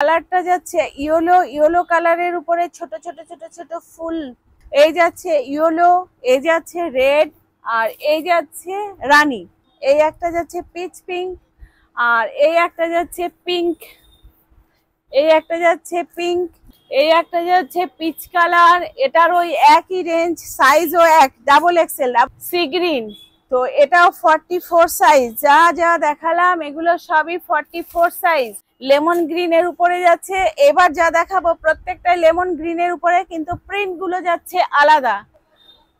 কালারটা যাচ্ছে yellow, yellow কালারের উপরে ছোট ছোট ছোট ছোট ফুল। এই যাচ্ছে ইয়েলো, এই যাচ্ছে রেড, আর এই যাচ্ছে রানী। এই একটা যাচ্ছে পিচ পিঙ্ক, আর এই একটা যাচ্ছে পিঙ্ক, এই একটা যাচ্ছে পিঙ্ক, এই একটা যাচ্ছে পিচ কালার। এটার ওই একই রেঞ্জ, সাইজও এক, ডাবল এক্সেল, সি গ্রিন। তো এটাও 44 সাইজ। যা যা দেখালাম এগুলো সবই 44 সাইজ। লেমন গ্রিন এর উপরে যাচ্ছে। এবার যা দেখাবো প্রত্যেকটা লেমন গ্রিন এর উপরে, কিন্তু প্রিন্ট গুলো যাচ্ছে আলাদা।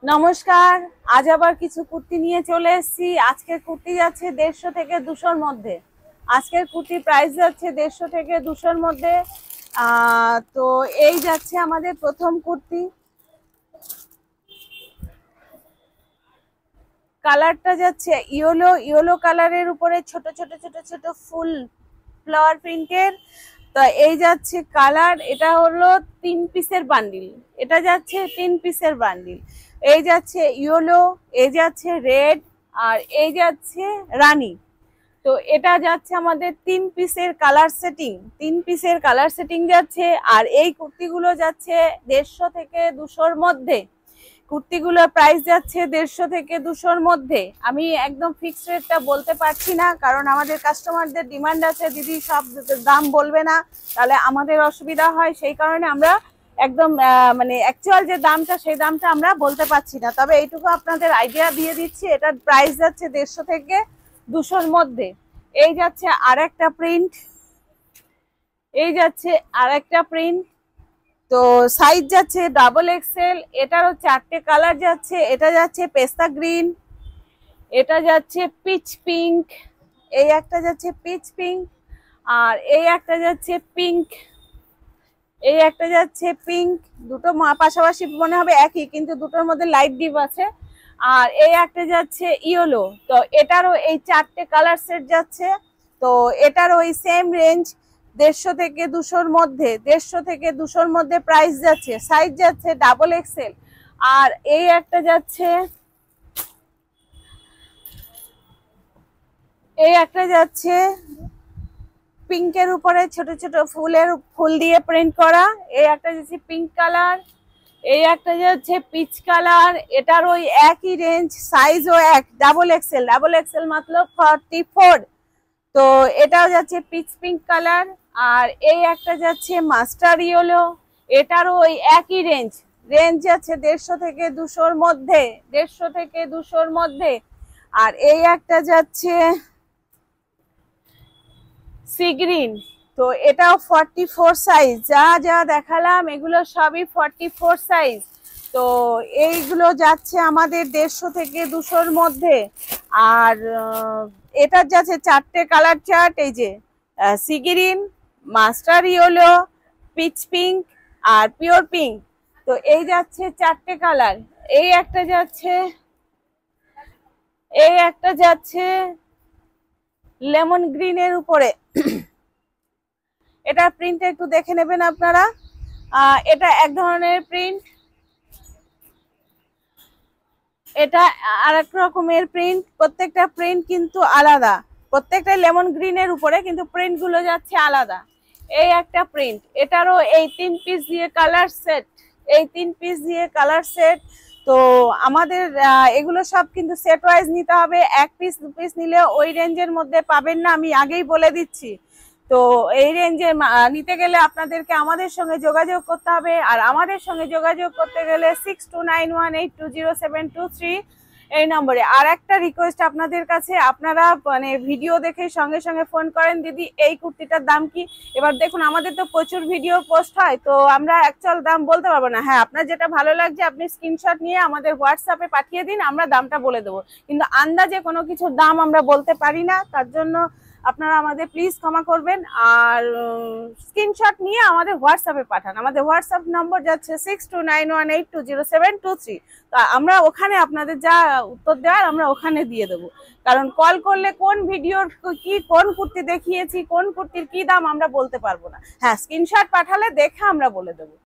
নমস্কার, আজ আবার কিছু কুর্তি নিয়ে চলে এসেছি। আজকের কুর্তি যাচ্ছে 150 থেকে 200-র মধ্যে। আজকের কুর্তি প্রাইস যাচ্ছে 150 থেকে 200-র মধ্যে। তো এই যাচ্ছে আমাদের প্রথম কুর্তি। কালারটা যাচ্ছে ইয়েলো, ইয়েলো কালারের উপরে ছোট ছোট ছোট ছোট ফুল, ফ্লাওয়ার প্রিন্টের। তো এই যাচ্ছে কালার। এটা হলো 3 পিসের বান্ডিল। এটা যাচ্ছে 3 পিসের বান্ডিল। এই যাচ্ছে ইয়েলো, এই যাচ্ছে রেড, আর এই যাচ্ছে রানী। তো এটা যাচ্ছে আমাদের 3 পিসের কালার সেটিং। 3 পিসের কালার সেটিং যাচ্ছে। আর এই কুর্তিগুলো যাচ্ছে 150 থেকে 200-র মধ্যে। কুর্তিগুলো প্রাইস যাচ্ছে 150 থেকে 200-র মধ্যে। আমি একদম ফিক্সড রেটটা বলতে পারছি না, কারণ আমাদের কাস্টমারদের ডিমান্ড আছে, দিদি সব দাম বলবে না, তাহলে আমাদের অসুবিধা হয়। সেই কারণে আমরা একদম মানে অ্যাকচুয়াল যে দামটা, সেই দামটা আমরা বলতে পারছি না। তবে এইটুকু আপনাদের আইডিয়া দিয়ে দিচ্ছি, এটার প্রাইস যাচ্ছে 150 থেকে 200-র মধ্যে। এই যাচ্ছে আর একটা প্রিন্ট, এই যাচ্ছে আর একটা প্রিন্ট। তো সাইজ যাচ্ছে ডাবল এক্সেল। এটারও 4টে কালার যাচ্ছে। এটা যাচ্ছে পেস্তা গ্রিন, এটা যাচ্ছে পিচ পিঙ্ক, এই একটা যাচ্ছে পিচ পিঙ্ক, আর এই একটা যাচ্ছে পিঙ্ক, এই একটা যাচ্ছে পিঙ্ক। দুটো পাশাপাশি মনে হবে একই, কিন্তু দুটোর মধ্যে লাইট ডিপ আছে। আর এই একটা যাচ্ছে ইয়েলো। তো এটারও এই 4টে কালার সেট যাচ্ছে। তো এটার ওই সেম রেঞ্জ, 150 থেকে 200-র মধ্যে। 150 থেকে 200-র মধ্যে প্রাইস যাচ্ছে। সাইজ যাচ্ছে ডাবল এক্সেল। আর এই একটা যাচ্ছে, এই একটা যাচ্ছে পিঙ্কের উপরে ছোট ছোট ফুল দিয়ে প্রিন্ট করা। এই একটা যাচ্ছে পিঙ্ক কালার, এই একটা যাচ্ছে পিচ কালার। এটার ওই একই রেঞ্জ, সাইজও এক, ডাবল এক্সেল। ডাবল এক্সেল মতলব 44। তো এটাও যাচ্ছে পিচ পিঙ্ক কালার। আর এই একটা যাচ্ছে মাস্টার ইয়েলো। এটারও ওই একই রেঞ্জ, রেঞ্জ যাচ্ছে 150 থেকে 200-র মধ্যে। 150 থেকে 200-র মধ্যে। আর এই একটা যাচ্ছে সি গ্রিন। তো এটাও 44 সাইজ। যা যা দেখালাম এগুলো সবই 44 সাইজ। তো এইগুলো যাচ্ছে আমাদের 150 থেকে 200-র মধ্যে। আর এটার যাচ্ছে 4টে কালার চার্ট। এই যে sea green, mustard yellow, peach pink, আর পিওর পিঙ্ক। তো এই যাচ্ছে 4টে কালার। এই একটা যাচ্ছে, এই একটা যাচ্ছে লেমন গ্রিনের উপরে। এটা প্রিন্ট একটু দেখে নেবেন আপনারা। এটা এক ধরনের প্রিন্ট, এটা আরেক রকমের প্রিন্ট। প্রত্যেকটা প্রিন্ট কিন্তু আলাদা। প্রত্যেকটা লেমন গ্রিনের উপরে, কিন্তু প্রিন্ট গুলো যাচ্ছে আলাদা। এই একটা প্রিন্ট। এটারও এই 3 পিস দিয়ে কালার সেট, এই 3 পিস দিয়ে কালার সেট। তো আমাদের এগুলো সব কিন্তু সেট ওয়াইজ নিতে হবে। 1 পিস 2 পিস নিলে ওই রেঞ্জের মধ্যে পাবেন না, আমি আগেই বলে দিচ্ছি। তো এই রেঞ্জে নিতে গেলে আপনাদেরকে আমাদের সঙ্গে যোগাযোগ করতে হবে। আর আমাদের সঙ্গে যোগাযোগ করতে গেলে 6291820723 এই নম্বরে। আর একটা রিকোয়েস্ট আপনাদের কাছে, আপনারা মানে ভিডিও দেখে সঙ্গে সঙ্গে ফোন করেন, দিদি এই কুর্তিটার দাম কি। এবার দেখুন, আমাদের তো প্রচুর ভিডিও পোস্ট হয়, তো আমরা অ্যাকচুয়াল দাম বলতে পারবো না। হ্যাঁ, আপনার যেটা ভালো লাগছে আপনি স্ক্রিনশট নিয়ে আমাদের হোয়াটসঅ্যাপে পাঠিয়ে দিন, আমরা দামটা বলে দেবো। কিন্তু আন্দাজে কোনো কিছুর দাম আমরা বলতে পারি না, তার জন্য আপনারা আমাদের প্লিজ ক্ষমা করবেন। আর স্ক্রিনশট নিয়ে আমাদের হোয়াটসঅ্যাপে পাঠান। আমাদের হোয়াটসঅ্যাপ নম্বর যাচ্ছে 6291820723। তো আমরা ওখানে আপনাদের যা উত্তর দেওয়ার আমরা ওখানে দিয়ে দেবো। কারণ কল করলে কোন ভিডিওর কি, কোন কুর্তি দেখিয়েছি, কোন কুর্তির কি দাম আমরা বলতে পারবো না। হ্যাঁ, স্ক্রিনশট পাঠালে দেখে আমরা বলে দেবো।